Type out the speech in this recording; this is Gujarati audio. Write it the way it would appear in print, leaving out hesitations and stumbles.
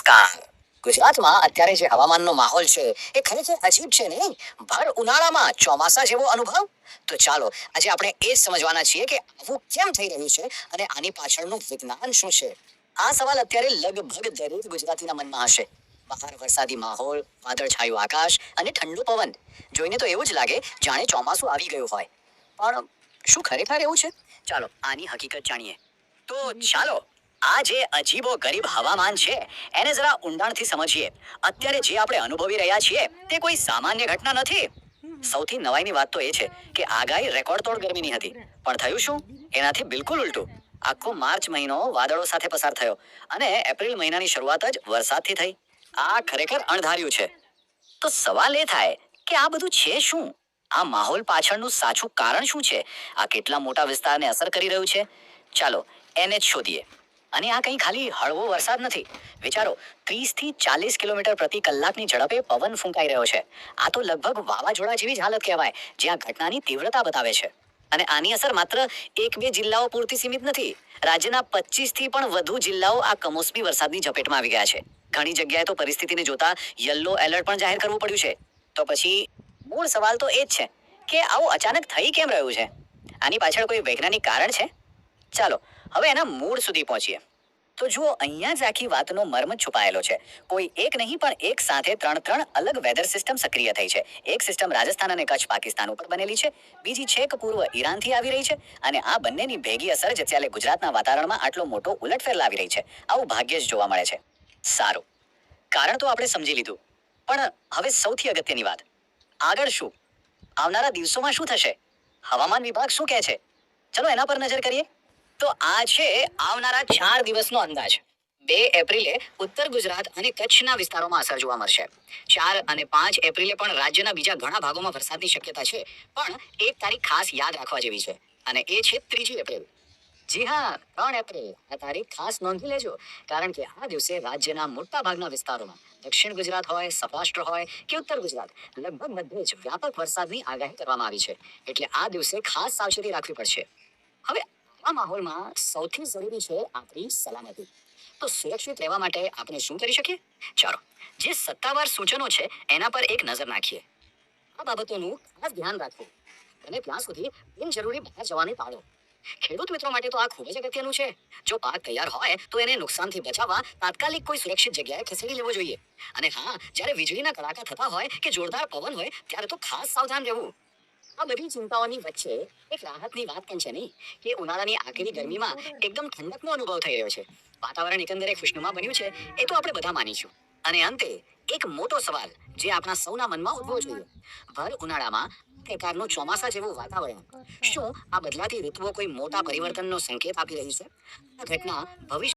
નમસ્કાર. ગુજરાતમાં અત્યારે જે હવામાનનો માહોલ છે એ ખરેખર અજીબ છે ને. ભર ઉનાળામાં ચોમાસા જેવો અનુભવ. તો ચાલો આજે આપણે એ જ સમજવાના છીએ કે આવું કેમ થઈ રહ્યું છે અને આની પાછળનું વિજ્ઞાન શું છે. આ સવાલ અત્યારે લગભગ દરેક ગુજરાતીના મનમાં હશે. બહાર વરસાદી માહોલ, વાદળછાયું આકાશ અને ઠંડુ પવન જોઈને તો એવું જ લાગે જાણે ચોમાસું આવી ગયું હોય. પણ શું ખરેખર એવું છે? ચાલો આની હકીકત જાણીએ. તો ચાલો આ જે અજીબો ગરીબ હવામાન છે એને જરા ઊંડાણથી સમજીએ. અત્યારે જે આપણે અનુભવી રહ્યા છીએ તે કોઈ સામાન્ય ઘટના નથી. સૌથી નવાઈની વાત તો એ છે કે આગાહી રેકોર્ડ તોડ ગરમીની હતી, પણ થયું શું? એનાથી બિલકુલ ઉલટું. આખો માર્ચ મહિનો વાદળો સાથે પસાર થયો અને એપ્રિલ મહિનાની શરૂઆત જ વરસાદથી થઈ. આ ખરેખર અણધાર્યું છે. તો સવાલ એ થાય કે આ બધું છે શું? આ માહોલ પાછળનું સાચું કારણ શું છે? આ કેટલા મોટા વિસ્તારને અસર કરી રહ્યું છે? ચાલો એને જ શોધીએ. અને આ કંઈ ખાલી હળવો વરસાદ નથી. વિચારો, 30 થી 40 કિલોમીટર પ્રતિ કલાકની ઝડપે પવન ફૂંકાઈ રહ્યો છે. આ તો લગભગ વાવાઝોડા જેવી જ હાલત કહેવાય, જ્યાં ઘટનાની તીવ્રતા બતાવે છે. અને આની અસર માત્ર 1-2 જિલ્લાઓ પૂરતી સીમિત નથી. રાજ્યના 25 થી પણ વધુ જિલ્લાઓ આ કમોસમી વરસાદની ઝપેટમાં આવી ગયા છે. ઘણી જગ્યાએ તો પરિસ્થિતિને જોતા યલો એલર્ટ પણ જાહેર કરવું પડ્યું છે. તો પછી મૂળ સવાલ તો એ જ છે કે આવું અચાનક થઈ કેમ રહ્યું છે? આની પાછળ કોઈ વૈજ્ઞાનિક કારણ છે? ચાલો હવે એના મૂળ સુધી પહોંચીએ. તો જુઓ, અહીંયા જ આખી વાતનો મર્મ છુપાયેલો છે. કોઈ એક નહીં પણ એક સાથે ત્રણ અલગ વેધર સિસ્ટમ સક્રિય થઈ છે. એક સિસ્ટમ રાજસ્થાન અને કચ્છ પાકિસ્તાન ઉપર બનેલી છે. બીજી છેક પૂર્વ ઈરાનથી આવી રહી છે. અને આ બંનેની ભેગી અસર જ અત્યારે ગુજરાતના વાતાવરણમાં આટલો મોટો ઉલટફેર લાવી રહી છે. આવું ભાગ્યે જ જોવા મળે છે. સારું, કારણ તો આપણે સમજી લીધું, પણ હવે સૌથી અગત્યની વાત, આગળ શું? આવનારા દિવસોમાં શું થશે? હવામાન વિભાગ શું કહે છે? ચલો એના પર નજર કરીએ. તો આ છે આવનારા 4 દિવસનો અંદાજ. 2 એપ્રિલે ઉત્તર ગુજરાત અને કચ્છના વિસ્તારોમાં અસર જોવા મળશે. 4 અને 5 એપ્રિલે પણ રાજ્યના બીજા ઘણા ભાગોમાં વરસાદની શક્યતા છે. પણ એક તારીખ ખાસ યાદ રાખવા જેવી છે, અને એ છે 3 એપ્રિલ. જી હા, 3 એપ્રિલ. આ તારીખ ખાસ નોંધી લેજો, કારણ કે આ દિવસે રાજ્યના મોટા ભાગના વિસ્તારોમાં, દક્ષિણ ગુજરાત હોય, સૌરાષ્ટ્ર હોય કે ઉત્તર ગુજરાત, લગભગ બધે જ વ્યાપક વરસાદની આગાહી કરવામાં આવી છે. એટલે આ દિવસે ખાસ સાવચેતી રાખવી પડશે. હવે આ માહોલમાં સૌથી જરૂરી છે આપણી સલામતી. તો સુરક્ષિત રહેવા માટે આપણે શું કરી શકીએ? ચાલો જે સત્તાવાર સૂચનો છે એના પર એક નજર નાખીએ. આ બાબતોનું ખાસ ધ્યાન રાખવું અને ત્યાં સુધી બિનજરૂરી બહાર જવાનું ટાળો. ખેડૂત મિત્રો માટે તો આ ખૂબ જ અગત્યનું છે. જો પાક તૈયાર હોય તો એને નુકસાનથી બચાવવા તાત્કાલિક કોઈ સુરક્ષિત જગ્યાએ ખસેડી લેવો જોઈએ. અને હા, જ્યારે વીજળીના કડાકા થતા હોય કે જોરદાર પવન હોય ત્યારે તો ખાસ સાવધાન રહેવું. આ બધી ચિંતાઓની વચ્ચે એક રાહતની વાત પણ છે નહીં, કે ઉનાળાની આકરી ગરમીમાં એકદમ ઠંડકનો અનુભવ થઈ રહ્યો છે. વાતાવરણ એકંદરે ખુશનુમા બન્યું છે, એ તો આપણે બધા માનીશું. અને અંતે એક મોટો સવાલ જે આપણા સૌના મનમાં ઉદ્ભવવો જોઈએ. ભર ઉનાળામાં પ્રકારનું ચોમાસા જેવું વાતાવરણ, શું આ બદલાતી ઋતુઓ કોઈ મોટા પરિવર્તનનો સંકેત આપી રહી છે? આ ઘટના ભવિષ્ય